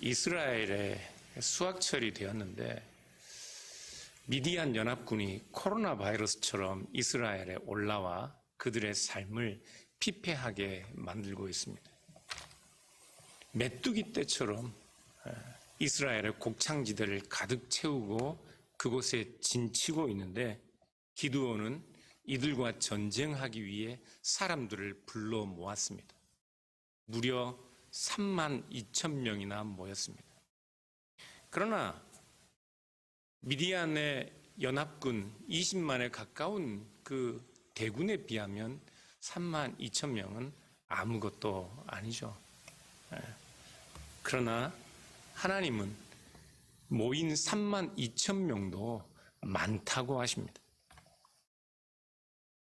이스라엘에 수확철이 되었는데 미디안 연합군이 코로나 바이러스처럼 이스라엘에 올라와 그들의 삶을 피폐하게 만들고 있습니다. 메뚜기 떼처럼 이스라엘의 곡창지대를 가득 채우고 그곳에 진치고 있는데 기드온은 이들과 전쟁하기 위해 사람들을 불러 모았습니다. 무려 32,000명이나 모였습니다. 그러나 미디안의 연합군 20만에 가까운 그 대군에 비하면 32,000명은 아무것도 아니죠. 그러나 하나님은 모인 32,000명도 많다고 하십니다.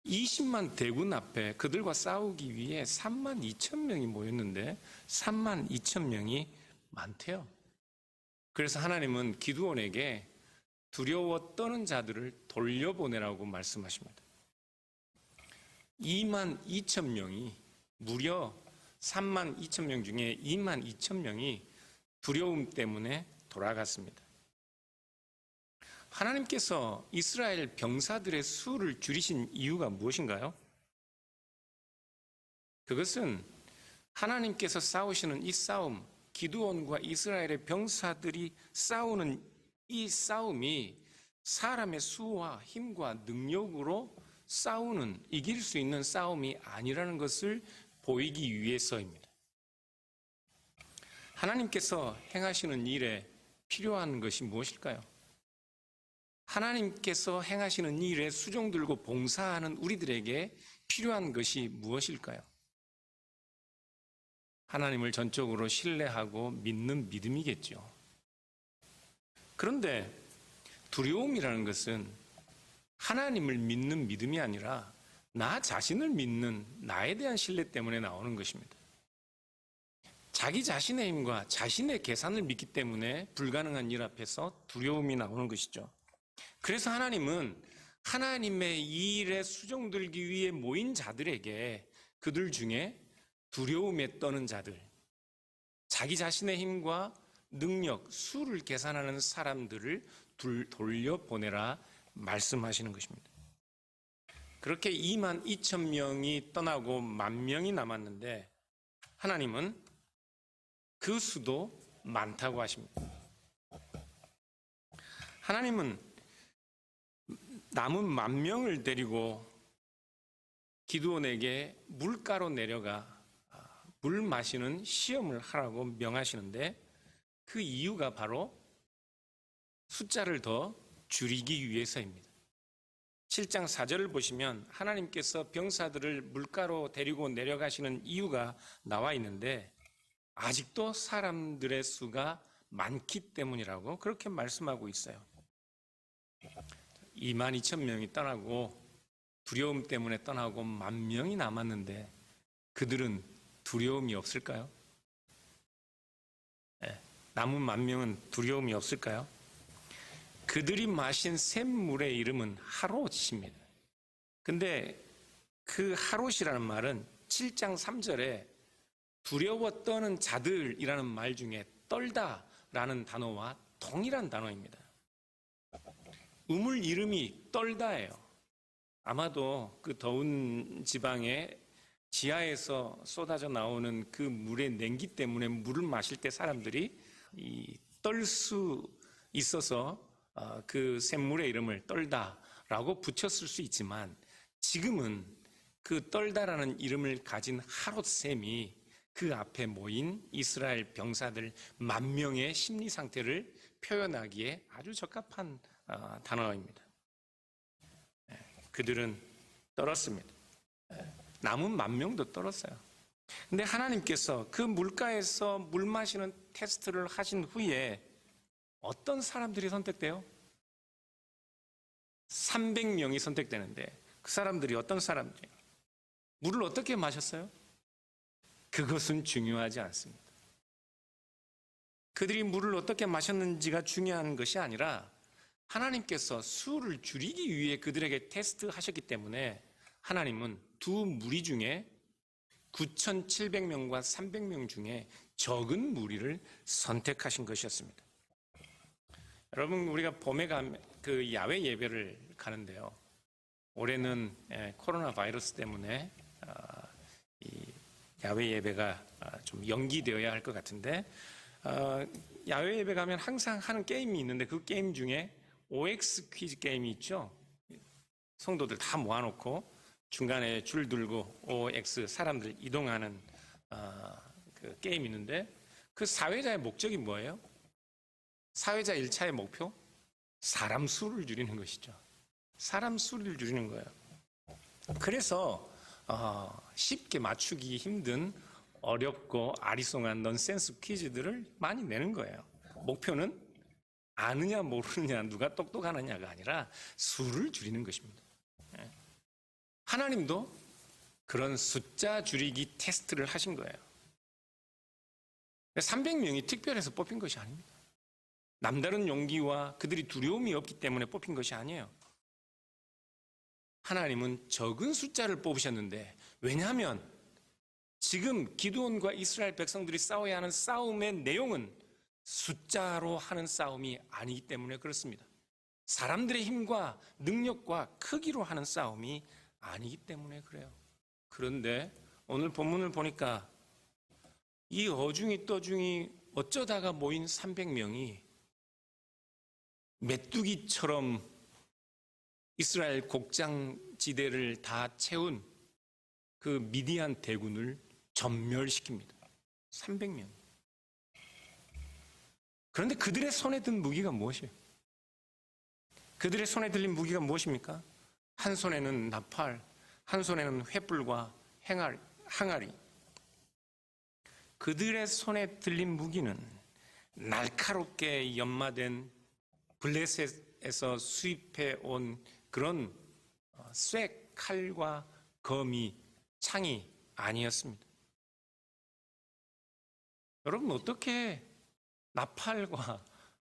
20만 대군 앞에 그들과 싸우기 위해 32,000명이 모였는데 32,000명이 많대요. 그래서 하나님은 기드온에게 두려워 떠는 자들을 돌려보내라고 말씀하십니다. 22,000명이 무려 32,000명 중에 22,000명이 두려움 때문에 돌아갔습니다. 하나님께서 이스라엘 병사들의 수를 줄이신 이유가 무엇인가요? 그것은 하나님께서 싸우시는 이 싸움, 기드온과 이스라엘의 병사들이 싸우는 이 싸움이 사람의 수와 힘과 능력으로 싸우는, 이길 수 있는 싸움이 아니라는 것을 보이기 위해서입니다. 하나님께서 행하시는 일에 필요한 것이 무엇일까요? 하나님께서 행하시는 일에 수종 들고 봉사하는 우리들에게 필요한 것이 무엇일까요? 하나님을 전적으로 신뢰하고 믿는 믿음이겠죠. 그런데 두려움이라는 것은 하나님을 믿는 믿음이 아니라 나 자신을 믿는 나에 대한 신뢰 때문에 나오는 것입니다. 자기 자신의 힘과 자신의 계산을 믿기 때문에 불가능한 일 앞에서 두려움이 나오는 것이죠. 그래서 하나님은 하나님의 이 일에 수종들기 위해 모인 자들에게 그들 중에 두려움에 떠는 자들, 자기 자신의 힘과 능력, 수를 계산하는 사람들을 돌려보내라 말씀하시는 것입니다. 그렇게 22,000명이 떠나고 10,000명이 남았는데 하나님은 그 수도 많다고 하십니다. 하나님은 남은 10,000명을 데리고 기드온에게 물가로 내려가 물 마시는 시험을 하라고 명하시는데 그 이유가 바로 숫자를 더 줄이기 위해서입니다. 7장 4절을 보시면 하나님께서 병사들을 물가로 데리고 내려가시는 이유가 나와 있는데 아직도 사람들의 수가 많기 때문이라고 그렇게 말씀하고 있어요. 22,000명이 떠나고 두려움 때문에 떠나고 10,000명이 남았는데 그들은 두려움이 없을까요? 남은 10,000명은 두려움이 없을까요? 그들이 마신 샘물의 이름은 하롯입니다. 근데 그 하롯이라는 말은 7장 3절에 두려워 떠는 자들이라는 말 중에 떨다라는 단어와 동일한 단어입니다. 우물 이름이 떨다예요. 아마도 그 더운 지방에 지하에서 쏟아져 나오는 그 물의 냉기 때문에 물을 마실 때 사람들이 떨 수 있어서 그 샘물의 이름을 떨다라고 붙였을 수 있지만 지금은 그 떨다라는 이름을 가진 하롯샘이 그 앞에 모인 이스라엘 병사들 10,000명의 심리 상태를 표현하기에 아주 적합한 단어입니다. 그들은 떨었습니다. 남은 10,000명도 떨었어요. 근데 하나님께서 그 물가에서 물 마시는 테스트를 하신 후에 어떤 사람들이 선택돼요? 300명이 선택되는데 그 사람들이 어떤 사람들이에요? 물을 어떻게 마셨어요? 그것은 중요하지 않습니다. 그들이 물을 어떻게 마셨는지가 중요한 것이 아니라 하나님께서 수를 줄이기 위해 그들에게 테스트하셨기 때문에 하나님은 두 무리 중에 9,700명과 300명 중에 적은 무리를 선택하신 것이었습니다. 여러분, 우리가 봄에 그 야외 예배를 가는데요. 올해는 코로나 바이러스 때문에 이 야외 예배가 좀 연기되어야 할 것 같은데, 야외 예배 가면 항상 하는 게임이 있는데, 그 게임 중에 OX 퀴즈 게임이 있죠. 성도들 다 모아놓고 중간에 줄 들고 OX 사람들 이동하는 그 게임이 있는데, 그 사회자의 목적이 뭐예요? 사회자 1차의 목표? 사람 수를 줄이는 것이죠. 사람 수를 줄이는 거예요. 그래서 쉽게 맞추기 힘든 어렵고 아리송한 넌센스 퀴즈들을 많이 내는 거예요. 목표는 아느냐 모르느냐 누가 똑똑하느냐가 아니라 수를 줄이는 것입니다. 하나님도 그런 숫자 줄이기 테스트를 하신 거예요. 300명이 특별해서 뽑힌 것이 아닙니다. 남다른 용기와 그들이 두려움이 없기 때문에 뽑힌 것이 아니에요. 하나님은 적은 숫자를 뽑으셨는데, 왜냐하면 지금 기드온과 이스라엘 백성들이 싸워야 하는 싸움의 내용은 숫자로 하는 싸움이 아니기 때문에 그렇습니다. 사람들의 힘과 능력과 크기로 하는 싸움이 아니기 때문에 그래요. 그런데 오늘 본문을 보니까 이 어중이 떠중이 어쩌다가 모인 300명이 메뚜기처럼 이스라엘 곡장지대를 다 채운 그 미디안 대군을 전멸시킵니다. 300명. 그런데 그들의 손에 든 무기가 무엇이에요? 그들의 손에 들린 무기가 무엇입니까? 한 손에는 나팔, 한 손에는 횃불과 항아리. 그들의 손에 들린 무기는 날카롭게 연마된 블레셋에서 수입해 온 그런 쇠 칼과 검이 창이 아니었습니다. 여러분, 어떻게 나팔과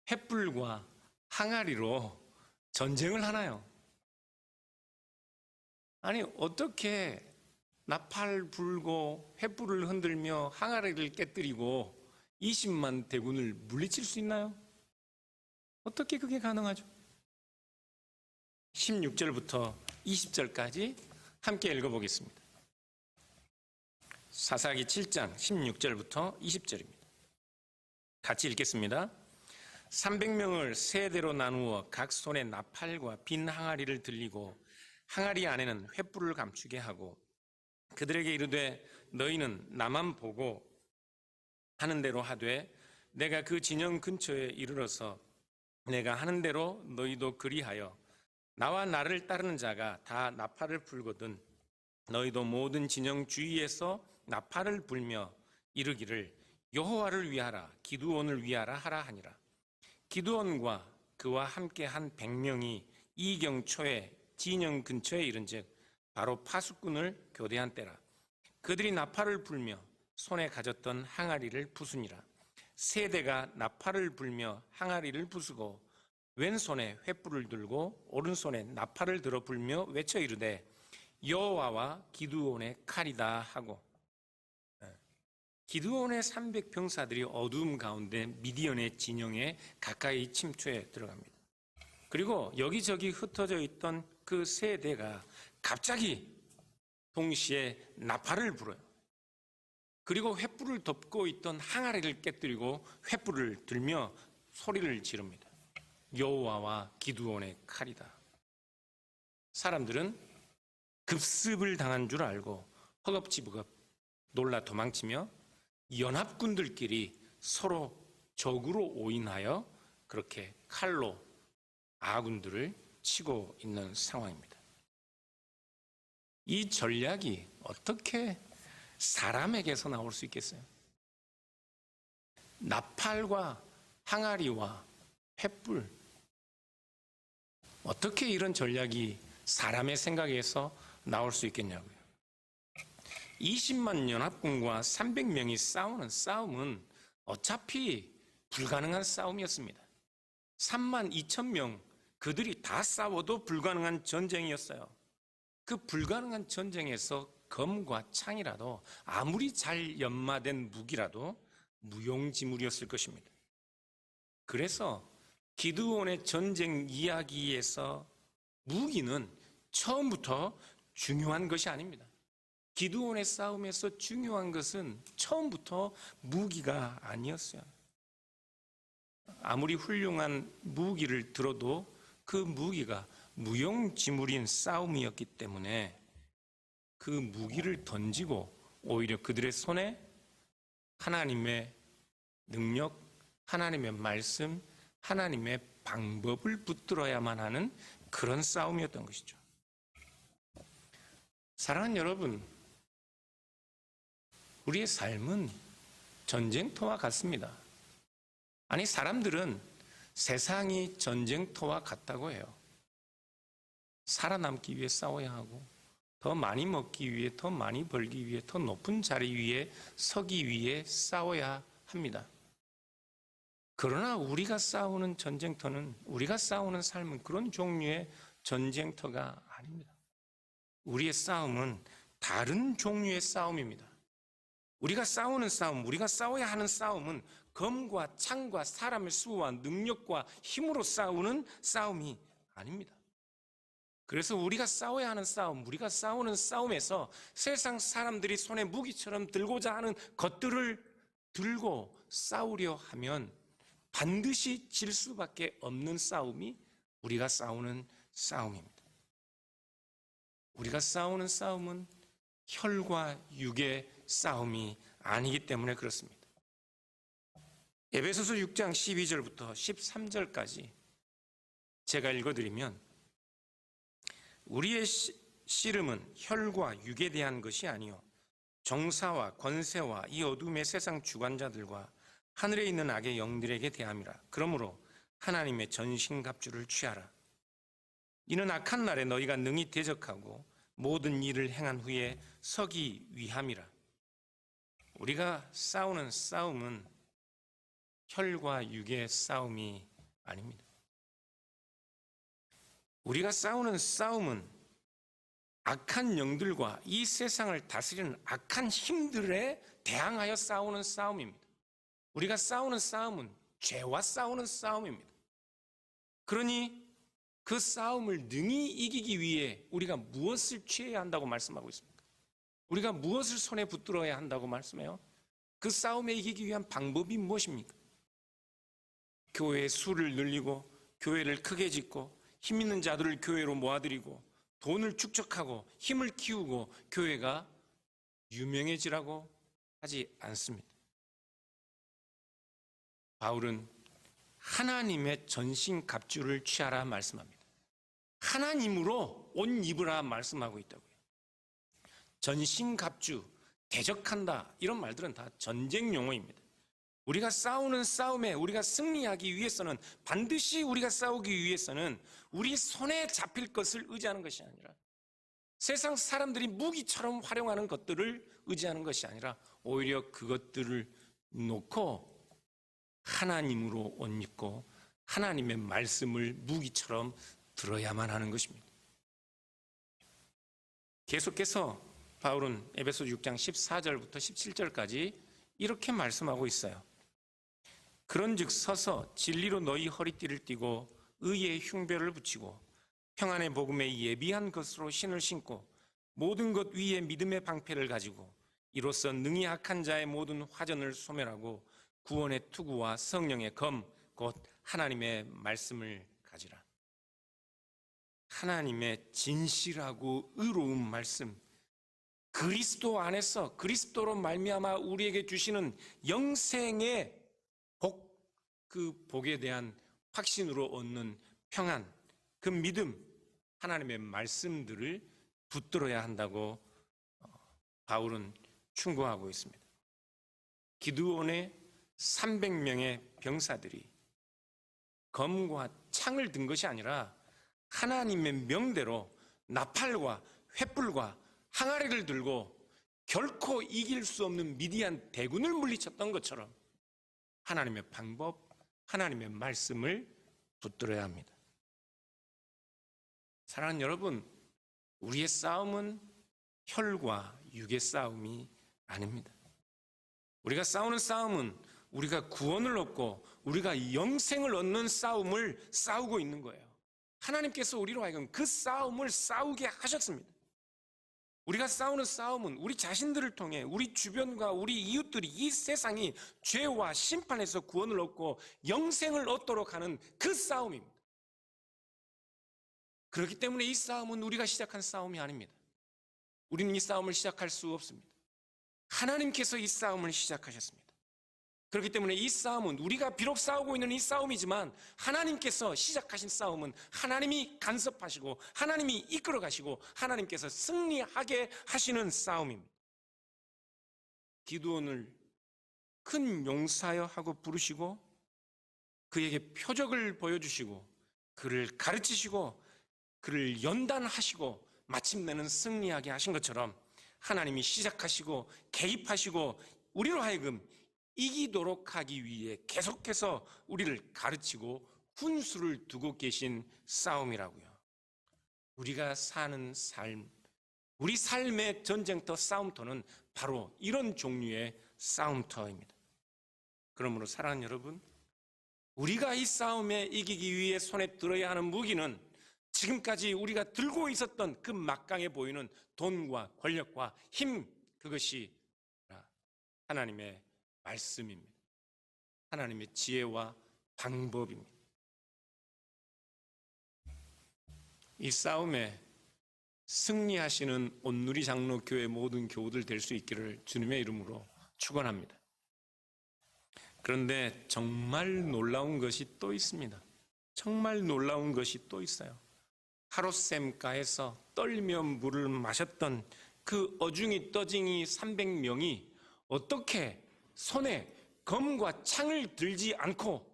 횃불과 항아리로 전쟁을 하나요? 아니, 어떻게 나팔 불고 횃불을 흔들며 항아리를 깨뜨리고 20만 대군을 물리칠 수 있나요? 어떻게 그게 가능하죠? 16절부터 20절까지 함께 읽어보겠습니다. 사사기 7장 16절부터 20절입니다. 같이 읽겠습니다. 300명을 세 대로 나누어 각 손에 나팔과 빈 항아리를 들리고 항아리 안에는 횃불을 감추게 하고 그들에게 이르되 너희는 나만 보고 하는 대로 하되 내가 그 진영 근처에 이르러서 내가 하는 대로 너희도 그리하여 나와 나를 따르는 자가 다 나팔을 불거든 너희도 모든 진영 주위에서 나팔을 불며 이르기를 여호와를 위하라 기드온을 위하라 하라 하니라. 기드온과 그와 함께 한 100명이 이경초에 진영 근처에 이른즉 바로 파수꾼을 교대한 때라. 그들이 나팔을 불며 손에 가졌던 항아리를 부수니라. 세 대가 나팔을 불며 항아리를 부수고 왼손에 횃불을 들고 오른손에 나팔을 들어 불며 외쳐 이르되 여호와와 기드온의 칼이다 하고 기드온의 300병사들이 어두움 가운데 미디안의 진영에 가까이 침투해 들어갑니다. 그리고 여기저기 흩어져 있던 그 세 대가 갑자기 동시에 나팔을 불어요. 그리고 횃불을 덮고 있던 항아리를 깨뜨리고 횃불을 들며 소리를 지릅니다. 여호와와 기드온의 칼이다. 사람들은 급습을 당한 줄 알고 허겁지겁 놀라 도망치며 연합군들끼리 서로 적으로 오인하여 그렇게 칼로 아군들을 치고 있는 상황입니다. 이 전략이 어떻게 사람에게서 나올 수 있겠어요? 나팔과 항아리와 횃불, 어떻게 이런 전략이 사람의 생각에서 나올 수 있겠냐고요. 20만 연합군과 300명이 싸우는 싸움은 어차피 불가능한 싸움이었습니다. 3만 2천 명 그들이 다 싸워도 불가능한 전쟁이었어요. 그 불가능한 전쟁에서 검과 창이라도 아무리 잘 연마된 무기라도 무용지물이었을 것입니다. 그래서 기드온의 전쟁 이야기에서 무기는 처음부터 중요한 것이 아닙니다. 기드온의 싸움에서 중요한 것은 처음부터 무기가 아니었어요. 아무리 훌륭한 무기를 들어도 그 무기가 무용지물인 싸움이었기 때문에 그 무기를 던지고 오히려 그들의 손에 하나님의 능력, 하나님의 말씀, 하나님의 방법을 붙들어야만 하는 그런 싸움이었던 것이죠. 사랑하는 여러분, 우리의 삶은 전쟁터와 같습니다. 아니, 사람들은 세상이 전쟁터와 같다고 해요. 살아남기 위해 싸워야 하고, 더 많이 먹기 위해, 더 많이 벌기 위해, 더 높은 자리 위에 서기 위해 싸워야 합니다. 그러나 우리가 싸우는 전쟁터는, 우리가 싸우는 삶은 그런 종류의 전쟁터가 아닙니다. 우리의 싸움은 다른 종류의 싸움입니다. 우리가 싸우는 싸움, 우리가 싸워야 하는 싸움은 검과 창과 사람의 수와 능력과 힘으로 싸우는 싸움이 아닙니다. 그래서 우리가 싸워야 하는 싸움, 우리가 싸우는 싸움에서 세상 사람들이 손에 무기처럼 들고자 하는 것들을 들고 싸우려 하면 반드시 질 수밖에 없는 싸움이 우리가 싸우는 싸움입니다. 우리가 싸우는 싸움은 혈과 육의 싸움이 아니기 때문에 그렇습니다. 에베소서 6장 12절부터 13절까지 제가 읽어드리면, 우리의 씨름은 혈과 육에 대한 것이 아니요 정사와 권세와 이 어둠의 세상 주관자들과 하늘에 있는 악의 영들에게 대함이라. 그러므로 하나님의 전신갑주를 취하라. 이는 악한 날에 너희가 능히 대적하고 모든 일을 행한 후에 서기 위함이라. 우리가 싸우는 싸움은 혈과 육의 싸움이 아닙니다. 우리가 싸우는 싸움은 악한 영들과 이 세상을 다스리는 악한 힘들에 대항하여 싸우는 싸움입니다. 우리가 싸우는 싸움은 죄와 싸우는 싸움입니다. 그러니 그 싸움을 능히 이기기 위해 우리가 무엇을 취해야 한다고 말씀하고 있습니까? 우리가 무엇을 손에 붙들어야 한다고 말씀해요? 그 싸움에 이기기 위한 방법이 무엇입니까? 교회의 수를 늘리고 교회를 크게 짓고 힘 있는 자들을 교회로 모아들이고 돈을 축적하고 힘을 키우고 교회가 유명해지라고 하지 않습니다. 바울은 하나님의 전신갑주를 취하라 말씀합니다. 하나님으로 옷 입으라 말씀하고 있다고요. 전신갑주, 대적한다, 이런 말들은 다 전쟁 용어입니다. 우리가 싸우는 싸움에 우리가 승리하기 위해서는, 반드시 우리가 싸우기 위해서는 우리 손에 잡힐 것을 의지하는 것이 아니라, 세상 사람들이 무기처럼 활용하는 것들을 의지하는 것이 아니라 오히려 그것들을 놓고 하나님으로 옷 입고 하나님의 말씀을 무기처럼 들어야만 하는 것입니다. 계속해서 바울은 에베소 6장 14절부터 17절까지 이렇게 말씀하고 있어요. 그런즉 서서 진리로 너희 허리띠를 띠고 의의 흉배를 붙이고 평안의 복음에 예비한 것으로 신을 신고 모든 것 위에 믿음의 방패를 가지고 이로써 능히 악한 자의 모든 화전을 소멸하고 구원의 투구와 성령의 검 곧 하나님의 말씀을 가지라. 하나님의 진실하고 의로운 말씀, 그리스도 안에서 그리스도로 말미암아 우리에게 주시는 영생의 복, 그 복에 대한 확신으로 얻는 평안, 그 믿음, 하나님의 말씀들을 붙들어야 한다고 바울은 충고하고 있습니다. 기드온의 300명의 병사들이 검과 창을 든 것이 아니라 하나님의 명대로 나팔과 횃불과 항아리를 들고 결코 이길 수 없는 미디안 대군을 물리쳤던 것처럼 하나님의 방법, 하나님의 말씀을 붙들어야 합니다. 사랑하는 여러분, 우리의 싸움은 혈과 육의 싸움이 아닙니다. 우리가 싸우는 싸움은 우리가 구원을 얻고 우리가 영생을 얻는 싸움을 싸우고 있는 거예요. 하나님께서 우리로 하여금 그 싸움을 싸우게 하셨습니다. 우리가 싸우는 싸움은 우리 자신들을 통해 우리 주변과 우리 이웃들이 이 세상이 죄와 심판에서 구원을 얻고 영생을 얻도록 하는 그 싸움입니다. 그렇기 때문에 이 싸움은 우리가 시작한 싸움이 아닙니다. 우리는 이 싸움을 시작할 수 없습니다. 하나님께서 이 싸움을 시작하셨습니다. 그렇기 때문에 이 싸움은 우리가 비록 싸우고 있는 이 싸움이지만 하나님께서 시작하신 싸움은 하나님이 간섭하시고 하나님이 이끌어 가시고 하나님께서 승리하게 하시는 싸움입니다. 기드온을 큰 용사여 하고 부르시고 그에게 표적을 보여주시고 그를 가르치시고 그를 연단하시고 마침내는 승리하게 하신 것처럼 하나님이 시작하시고 개입하시고 우리로 하여금 이기도록 하기 위해 계속해서 우리를 가르치고 훈수를 두고 계신 싸움이라고요. 우리가 사는 삶, 우리 삶의 전쟁터, 싸움터는 바로 이런 종류의 싸움터입니다. 그러므로 사랑하는 여러분, 우리가 이 싸움에 이기기 위해 손에 들어야 하는 무기는 지금까지 우리가 들고 있었던 그 막강해 보이는 돈과 권력과 힘, 그것이 하나님의 말씀입니다. 하나님의 지혜와 방법입니다. 이 싸움에 승리하시는 온누리 장로교회 모든 교우들 될 수 있기를 주님의 이름으로 축원합니다. 그런데 정말 놀라운 것이 또 있습니다. 정말 놀라운 것이 또 있어요. 하롯샘가에서 떨며 물을 마셨던 그 어중이 떠징이 300명이 어떻게 손에 검과 창을 들지 않고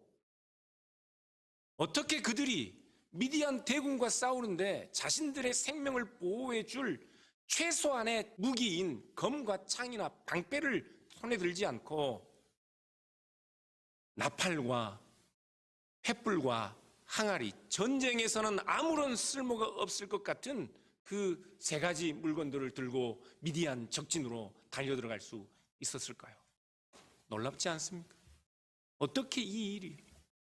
어떻게 그들이 미디안 대군과 싸우는데 자신들의 생명을 보호해 줄 최소한의 무기인 검과 창이나 방패를 손에 들지 않고 나팔과 횃불과 항아리, 전쟁에서는 아무런 쓸모가 없을 것 같은 그 세 가지 물건들을 들고 미디안 적진으로 달려들어갈 수 있었을까요? 놀랍지 않습니까? 어떻게 이 일이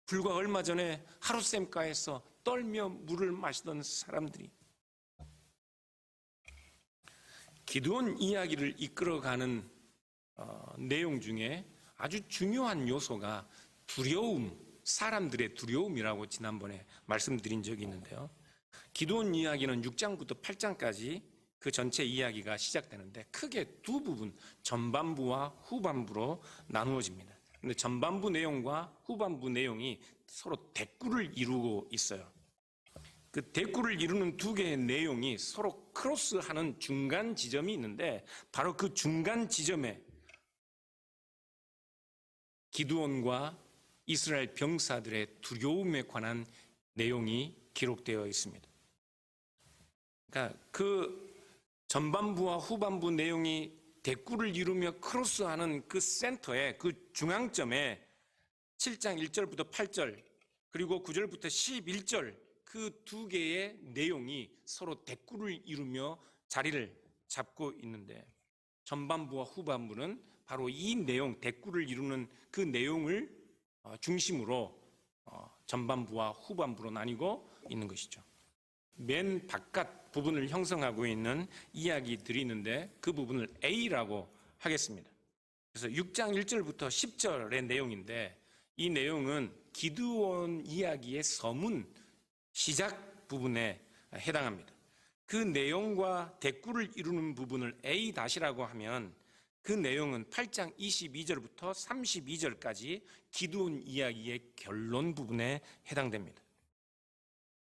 불과 얼마 전에 하룻샘가에서 떨며 물을 마시던 사람들이 기드온 이야기를 이끌어가는 내용 중에 아주 중요한 요소가 두려움, 사람들의 두려움이라고 지난번에 말씀드린 적이 있는데요. 기드온 이야기는 6장부터 8장까지 그 전체 이야기가 시작되는데 크게 두 부분, 전반부와 후반부로 나누어집니다. 근데 전반부 내용과 후반부 내용이 서로 대꾸를 이루고 있어요. 그 대꾸를 이루는 두 개의 내용이 서로 크로스하는 중간 지점이 있는데 바로 그 중간 지점에 기드온과 이스라엘 병사들의 두려움에 관한 내용이 기록되어 있습니다. 그러니까 그 전반부와 후반부 내용이 대꾸를 이루며 크로스하는 그 센터에 그 중앙점에 7장 1절부터 8절 그리고 9절부터 11절 그 두 개의 내용이 서로 대꾸를 이루며 자리를 잡고 있는데 전반부와 후반부는 바로 이 내용, 대꾸를 이루는 그 내용을 중심으로 전반부와 후반부로 나뉘고 있는 것이죠. 맨 바깥 부분을 형성하고 있는 이야기들이 있는데 그 부분을 A라고 하겠습니다. 그래서 6장 1절부터 10절의 내용인데 이 내용은 기드온 이야기의 서문 시작 부분에 해당합니다. 그 내용과 대꾸를 이루는 부분을 A-라고 하면 그 내용은 8장 22절부터 32절까지 기드온 이야기의 결론 부분에 해당됩니다.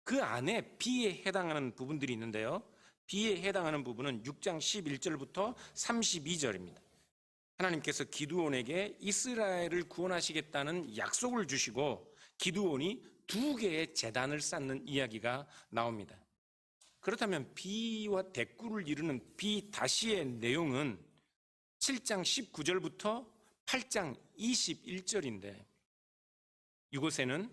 그 안에 B에 해당하는 부분들이 있는데요. B에 해당하는 부분은 6장 11절부터 32절입니다. 하나님께서 기드온에게 이스라엘을 구원하시겠다는 약속을 주시고 기드온이 두 개의 제단을 쌓는 이야기가 나옵니다. 그렇다면 B와 대꾸를 이루는 B-의 내용은 7장 19절부터 8장 21절인데 이곳에는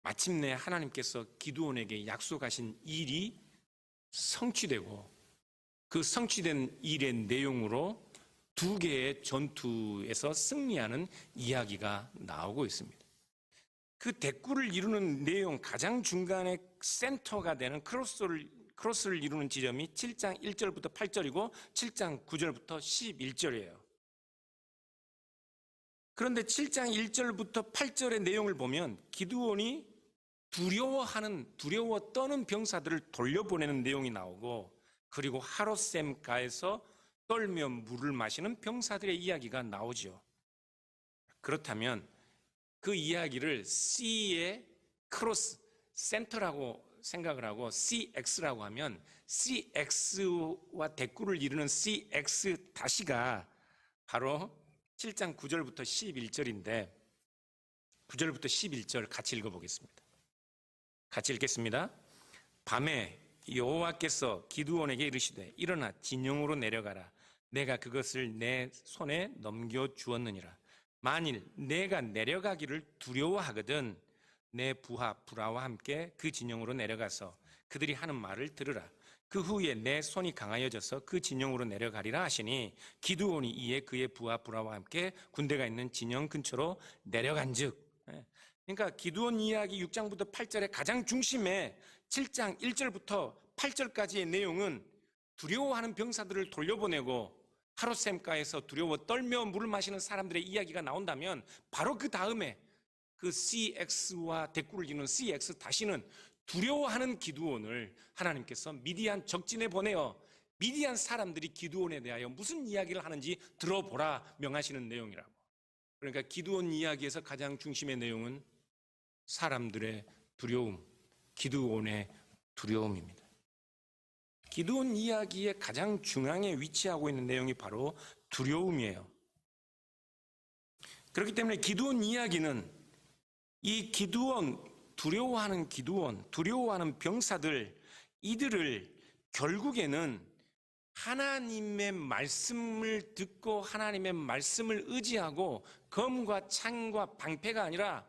마침내 하나님께서 기드온에게 약속하신 일이 성취되고 그 성취된 일의 내용으로 두 개의 전투에서 승리하는 이야기가 나오고 있습니다. 그 대꾸를 이루는 내용 가장 중간에 센터가 되는 크로스를 이루는 지점이 7장 1절부터 8절이고 7장 9절부터 11절이에요. 그런데 7장 1절부터 8절의 내용을 보면 기드온이 두려워 떠는 병사들을 돌려보내는 내용이 나오고, 그리고 하롯셈가에서 떨며 물을 마시는 병사들의 이야기가 나오죠. 그렇다면 그 이야기를 C의 크로스, 센터라고 생각을 하고 CX라고 하면 CX와 대꾸를 이루는 CX 다시가 바로 7장 9절부터 11절인데 9절부터 11절 같이 읽어보겠습니다. 같이 읽겠습니다. 밤에 여호와께서 기드온에게 이르시되 일어나 진영으로 내려가라. 내가 그것을 내 손에 넘겨주었느니라. 만일 내가 내려가기를 두려워하거든 내 부하 브라와 함께 그 진영으로 내려가서 그들이 하는 말을 들으라. 그 후에 내 손이 강하여져서 그 진영으로 내려가리라 하시니 기드온이 이에 그의 부하 브라와 함께 군대가 있는 진영 근처로 내려간즉. 그러니까 기드온 이야기 6장부터 8절의 가장 중심에 7장 1절부터 8절까지의 내용은 두려워하는 병사들을 돌려보내고 하롯셈가에서 두려워 떨며 물을 마시는 사람들의 이야기가 나온다면, 바로 그 다음에 그 CX와 대꾸를 이루는 CX 다시는 두려워하는 기드온을 하나님께서 미디안 적진에 보내어 미디안 사람들이 기드온에 대하여 무슨 이야기를 하는지 들어보라 명하시는 내용이라고. 그러니까 기드온 이야기에서 가장 중심의 내용은 사람들의 두려움, 기드온의 두려움입니다. 기드온 이야기의 가장 중앙에 위치하고 있는 내용이 바로 두려움이에요. 그렇기 때문에 기드온 이야기는 이 두려워하는 병사들, 이들을 결국에는 하나님의 말씀을 듣고 하나님의 말씀을 의지하고 검과 창과 방패가 아니라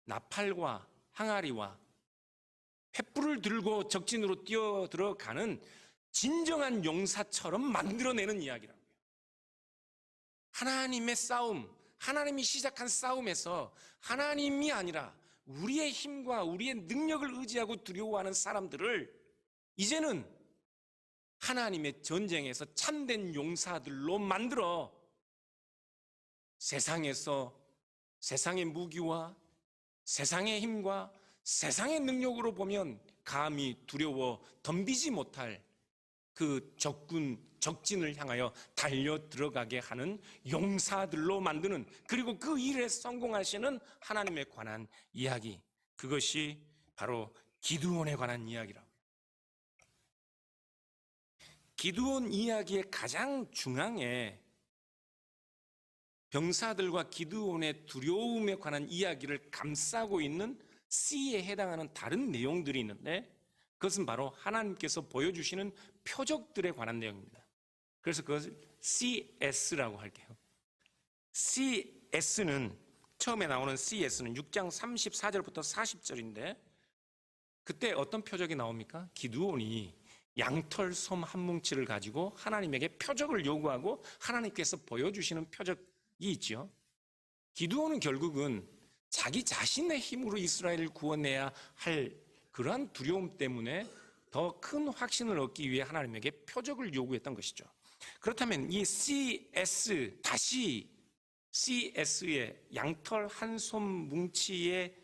나팔과 항아리와 횃불을 들고 적진으로 뛰어들어가는 진정한 용사처럼 만들어내는 이야기라고요. 하나님의 싸움, 하나님이 시작한 싸움에서 하나님이 아니라 우리의 힘과 우리의 능력을 의지하고 두려워하는 사람들을 이제는 하나님의 전쟁에서 참된 용사들로 만들어 세상에서 세상의 무기와 세상의 힘과 세상의 능력으로 보면 감히 두려워 덤비지 못할 그 적진을 향하여 달려 들어가게 하는 용사들로 만드는, 그리고 그 일에 성공하시는 하나님에 관한 이야기, 그것이 바로 기드온에 관한 이야기라고요. 기드온 이야기의 가장 중앙에 병사들과 기드온의 두려움에 관한 이야기를 감싸고 있는 C에 해당하는 다른 내용들이 있는데, 그것은 바로 하나님께서 보여주시는 표적들에 관한 내용입니다. 그래서 그것을 CS라고 할게요. CS는 처음에 나오는 CS는 6장 34절부터 40절인데 그때 어떤 표적이 나옵니까? 기드온이 양털 솜 한 뭉치를 가지고 하나님에게 표적을 요구하고 하나님께서 보여주시는 표적이 있죠. 기드온은 결국은 자기 자신의 힘으로 이스라엘을 구원해야 할 그러한 두려움 때문에 더 큰 확신을 얻기 위해 하나님에게 표적을 요구했던 것이죠. 그렇다면 이 CS 다시 CS의 양털 한 솜 뭉치의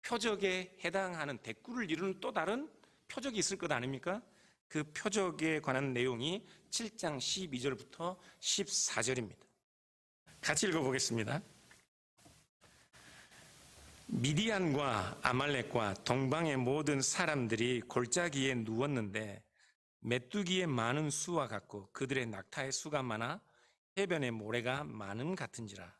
표적에 해당하는 대꾸를 이루는 또 다른 표적이 있을 것 아닙니까? 그 표적에 관한 내용이 7장 12절부터 14절입니다. 같이 읽어보겠습니다. 미디안과 아말렉과 동방의 모든 사람들이 골짜기에 누웠는데 메뚜기의 많은 수와 같고 그들의 낙타의 수가 많아 해변의 모래가 많음 같은지라.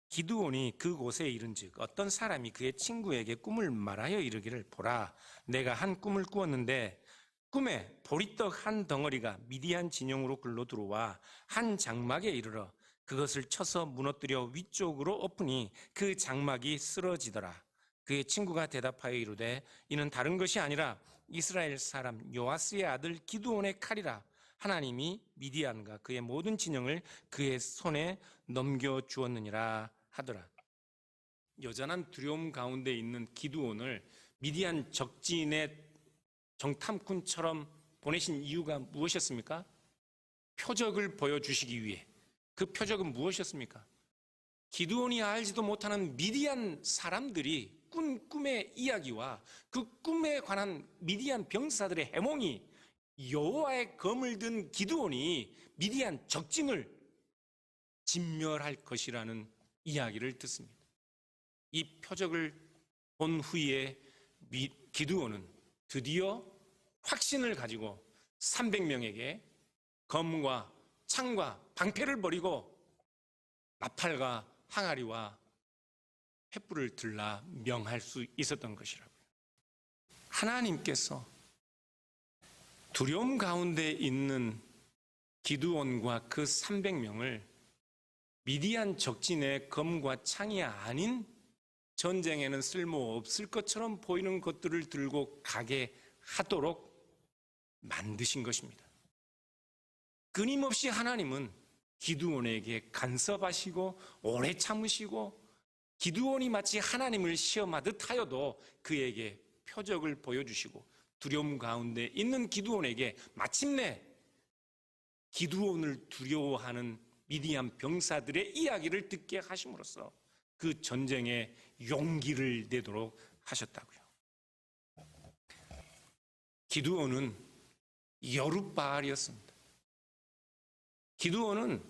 기드온이 그곳에 이른즉 어떤 사람이 그의 친구에게 꿈을 말하여 이르기를, 보라, 내가 한 꿈을 꾸었는데 꿈에 보리떡 한 덩어리가 미디안 진영으로 글로 들어와 한 장막에 이르러 그것을 쳐서 무너뜨려 위쪽으로 엎으니 그 장막이 쓰러지더라. 그의 친구가 대답하여 이르되 이는 다른 것이 아니라 이스라엘 사람 요아스의 아들 기드온의 칼이라 하나님이 미디안과 그의 모든 진영을 그의 손에 넘겨주었느니라 하더라. 여전한 두려움 가운데 있는 기드온을 미디안 적진의 정탐꾼처럼 보내신 이유가 무엇이었습니까? 표적을 보여주시기 위해. 그 표적은 무엇이었습니까? 기드온이 알지도 못하는 미디안 사람들이 꾼 꿈의 이야기와 그 꿈에 관한 미디안 병사들의 해몽이 여호와의 검을 든 기드온이 미디안 적진을 진멸할 것이라는 이야기를 듣습니다. 이 표적을 본 후에 기드온은 드디어 확신을 가지고 300명에게 검과 창과 방패를 버리고 나팔과 항아리와 횃불을 들라 명할 수 있었던 것이라고요. 하나님께서 두려움 가운데 있는 기드온과 그 300명을 미디안 적진의 검과 창이 아닌 전쟁에는 쓸모없을 것처럼 보이는 것들을 들고 가게 하도록 만드신 것입니다. 끊임없이 하나님은 기드온에게 간섭하시고 오래 참으시고 기드온이 마치 하나님을 시험하듯 하여도 그에게 표적을 보여주시고 두려움 가운데 있는 기드온에게 마침내 기드온을 두려워하는 미디안 병사들의 이야기를 듣게 하심으로써 그 전쟁에 용기를 내도록 하셨다고요. 기드온은 여룻바알이었습니다. 기드온은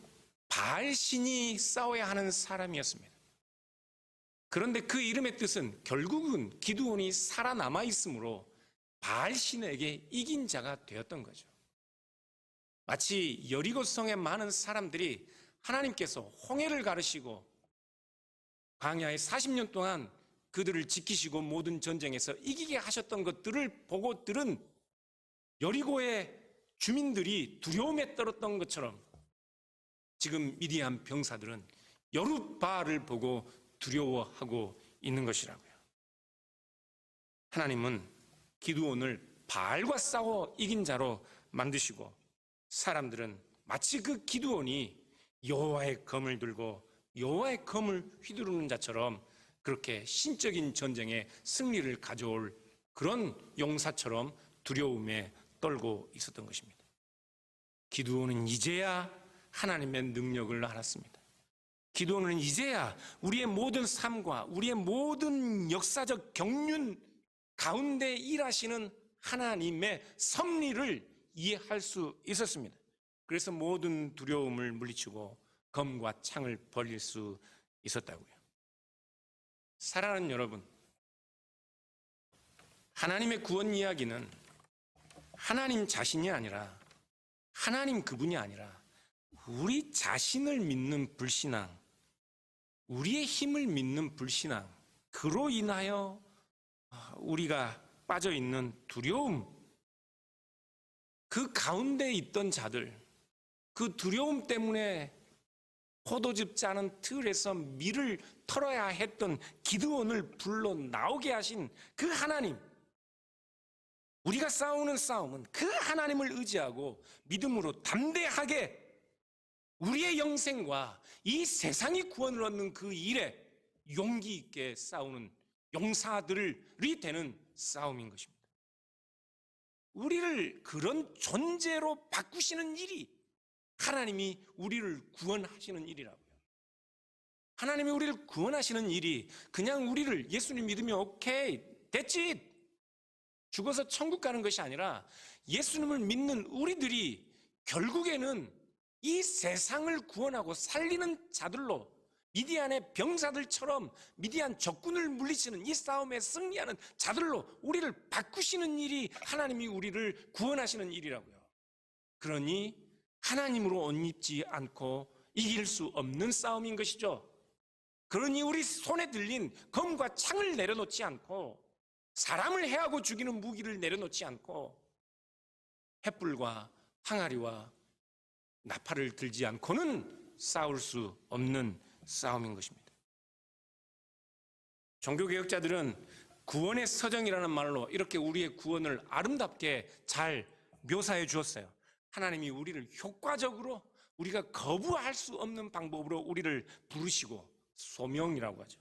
바알 신이 싸워야 하는 사람이었습니다. 그런데 그 이름의 뜻은 결국은 기드온이 살아남아 있으므로 바알 신에게 이긴 자가 되었던 거죠. 마치 여리고성의 많은 사람들이 하나님께서 홍해를 가르시고 광야에 40년 동안 그들을 지키시고 모든 전쟁에서 이기게 하셨던 것들을 보고 들은 여리고의 주민들이 두려움에 떨었던 것처럼 지금 미디안 병사들은 여룻바알을 보고 두려워하고 있는 것이라고요. 하나님은 기드온을 바알과 싸워 이긴 자로 만드시고 사람들은 마치 그 기드온이 여호와의 검을 들고 여호와의 검을 휘두르는 자처럼 그렇게 신적인 전쟁에 승리를 가져올 그런 용사처럼 두려움에 떨고 있었던 것입니다. 기드온은 이제야 하나님의 능력을 알았습니다. 기드온은 이제야 우리의 모든 삶과 우리의 모든 역사적 경륜 가운데 일하시는 하나님의 섭리를 이해할 수 있었습니다. 그래서 모든 두려움을 물리치고 검과 창을 버릴 수 있었다고요. 사랑하는 여러분, 하나님의 구원 이야기는 하나님 자신이 아니라 하나님 그분이 아니라 우리 자신을 믿는 불신앙, 우리의 힘을 믿는 불신앙, 그로 인하여 우리가 빠져있는 두려움, 그 가운데 있던 자들, 그 두려움 때문에 포도즙 짜는 틀에서 밀을 털어야 했던 기드온을 불러 나오게 하신 그 하나님, 우리가 싸우는 싸움은 그 하나님을 의지하고 믿음으로 담대하게 우리의 영생과 이 세상이 구원을 얻는 그 일에 용기 있게 싸우는 용사들이 되는 싸움인 것입니다. 우리를 그런 존재로 바꾸시는 일이 하나님이 우리를 구원하시는 일이라고요. 하나님이 우리를 구원하시는 일이 그냥 우리를 예수님 믿으면 오케이, 됐지, 죽어서 천국 가는 것이 아니라 예수님을 믿는 우리들이 결국에는 이 세상을 구원하고 살리는 자들로 미디안의 병사들처럼 미디안 적군을 물리치는 이 싸움에 승리하는 자들로 우리를 바꾸시는 일이 하나님이 우리를 구원하시는 일이라고요. 그러니 하나님으로 옷 입지 않고 이길 수 없는 싸움인 것이죠. 그러니 우리 손에 들린 검과 창을 내려놓지 않고 사람을 해하고 죽이는 무기를 내려놓지 않고 횃불과 항아리와 나팔을 들지 않고는 싸울 수 없는 싸움인 것입니다. 종교개혁자들은 구원의 서정이라는 말로 이렇게 우리의 구원을 아름답게 잘 묘사해 주었어요. 하나님이 우리를 효과적으로 우리가 거부할 수 없는 방법으로 우리를 부르시고 소명이라고 하죠.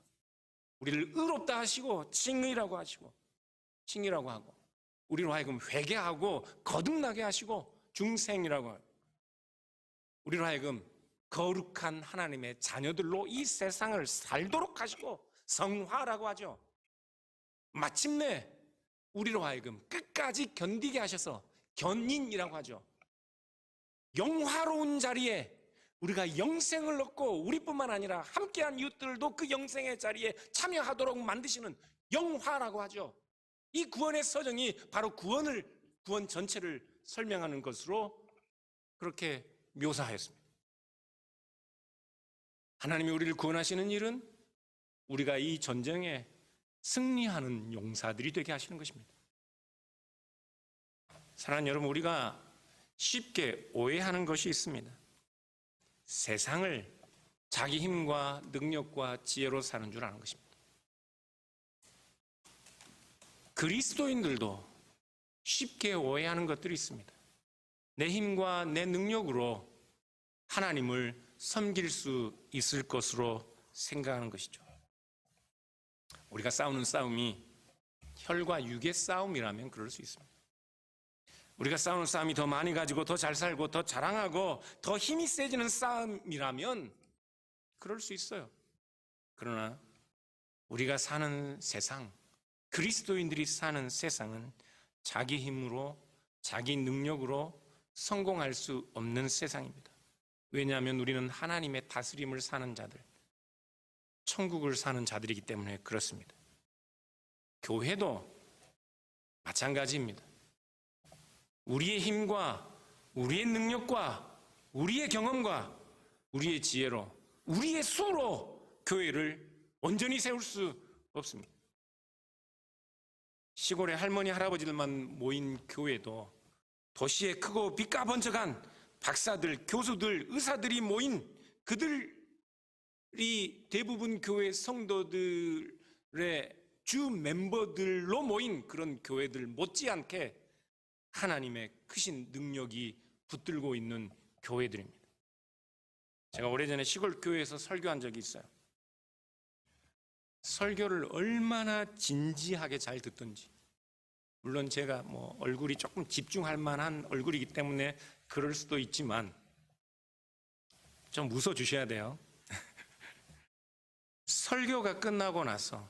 우리를 의롭다 하시고 칭의라고 하시고 칭의라고 하고 우리로 하여금 회개하고 거듭나게 하시고 중생이라고 하고 우리로 하여금 거룩한 하나님의 자녀들로 이 세상을 살도록 하시고 성화라고 하죠. 마침내 우리로 하여금 끝까지 견디게 하셔서 견인이라고 하죠. 영화로운 자리에 우리가 영생을 얻고 우리뿐만 아니라 함께한 이웃들도 그 영생의 자리에 참여하도록 만드시는 영화라고 하죠. 이 구원의 서정이 바로 구원 전체를 설명하는 것으로 그렇게 묘사하였습니다. 하나님이 우리를 구원하시는 일은 우리가 이 전쟁에 승리하는 용사들이 되게 하시는 것입니다. 사랑하는 여러분, 우리가 쉽게 오해하는 것이 있습니다. 세상을 자기 힘과 능력과 지혜로 사는 줄 아는 것입니다. 그리스도인들도 쉽게 오해하는 것들이 있습니다. 내 힘과 내 능력으로 하나님을 섬길 수 있을 것으로 생각하는 것이죠. 우리가 싸우는 싸움이 혈과 육의 싸움이라면 그럴 수 있습니다. 우리가 싸우는 싸움이 더 많이 가지고 더 잘 살고 더 자랑하고 더 힘이 세지는 싸움이라면 그럴 수 있어요. 그러나 우리가 사는 세상, 그리스도인들이 사는 세상은 자기 힘으로 자기 능력으로 성공할 수 없는 세상입니다. 왜냐하면 우리는 하나님의 다스림을 사는 자들, 천국을 사는 자들이기 때문에 그렇습니다. 교회도 마찬가지입니다. 우리의 힘과 우리의 능력과 우리의 경험과 우리의 지혜로 우리의 수로 교회를 온전히 세울 수 없습니다. 시골의 할머니 할아버지들만 모인 교회도 도시에 크고 빛과 번쩍한 박사들, 교수들, 의사들이 모인 그들이 대부분 교회 성도들의 주 멤버들로 모인 그런 교회들 못지않게 하나님의 크신 능력이 붙들고 있는 교회들입니다. 제가 오래전에 시골 교회에서 설교한 적이 있어요. 설교를 얼마나 진지하게 잘 듣던지. 물론 제가 얼굴이 조금 집중할 만한 얼굴이기 때문에 그럴 수도 있지만 좀 웃어주셔야 돼요. 설교가 끝나고 나서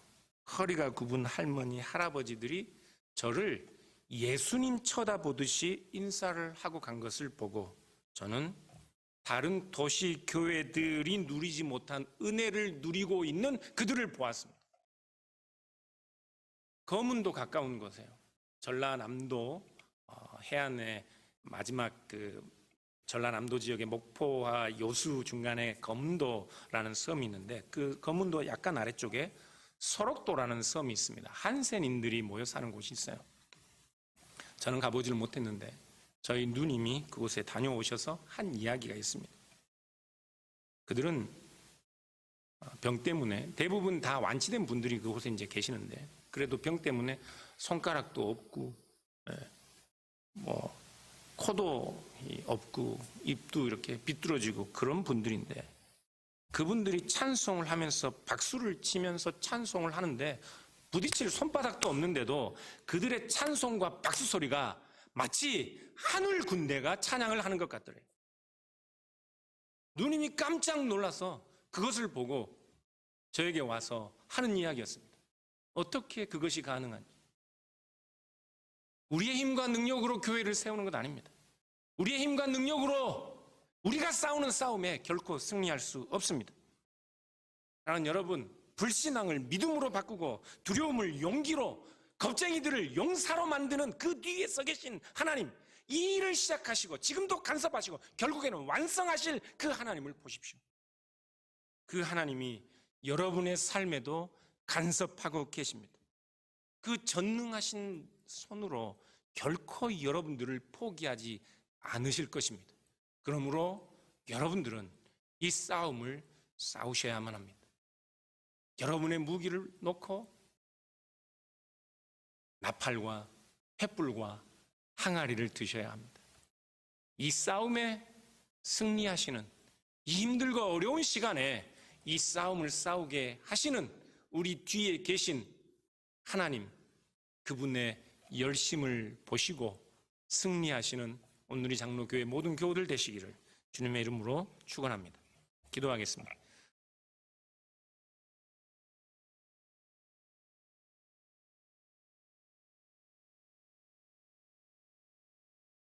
허리가 굽은 할머니, 할아버지들이 저를 예수님 쳐다보듯이 인사를 하고 간 것을 보고 저는 다른 도시 교회들이 누리지 못한 은혜를 누리고 있는 그들을 보았습니다. 거문도 가까운 곳이에요. 전라남도 해안의 마지막 전라남도 지역의 목포와 요수 중간에 검도라는 섬이 있는데 그 검문도 약간 아래쪽에 설옥도라는 섬이 있습니다. 한센인들이 모여 사는 곳이 있어요. 저는 가보지를 못했는데 저희 누님이 그곳에 다녀오셔서 한 이야기가 있습니다. 그들은 병 때문에 대부분 다 완치된 분들이 그곳에 이제 계시는데 그래도 병 때문에 손가락도 없고 코도 없고 입도 이렇게 비뚤어지고 그런 분들인데 그분들이 찬송을 하면서 박수를 치면서 찬송을 하는데 부딪힐 손바닥도 없는데도 그들의 찬송과 박수 소리가 마치 하늘 군대가 찬양을 하는 것 같더래요. 누님이 깜짝 놀라서 그것을 보고 저에게 와서 하는 이야기였습니다. 어떻게 그것이 가능한지. 우리의 힘과 능력으로 교회를 세우는 것 아닙니다. 우리의 힘과 능력으로 우리가 싸우는 싸움에 결코 승리할 수 없습니다. 나는 여러분, 불신앙을 믿음으로 바꾸고 두려움을 용기로 겁쟁이들을 용사로 만드는 그 뒤에 서 계신 하나님, 이 일을 시작하시고 지금도 간섭하시고 결국에는 완성하실 그 하나님을 보십시오. 그 하나님이 여러분의 삶에도 간섭하고 계십니다. 그 전능하신 손으로 결코 여러분들을 포기하지 않으실 것입니다. 그러므로 여러분들은 이 싸움을 싸우셔야만 합니다. 여러분의 무기를 놓고 나팔과 횃불과 항아리를 드셔야 합니다. 이 싸움에 승리하시는, 이 힘들고 어려운 시간에 이 싸움을 싸우게 하시는 우리 뒤에 계신 하나님, 그분의 열심을 보시고 승리하시는 오늘의 장로교회 모든 교우들 되시기를 주님의 이름으로 축원합니다. 기도하겠습니다.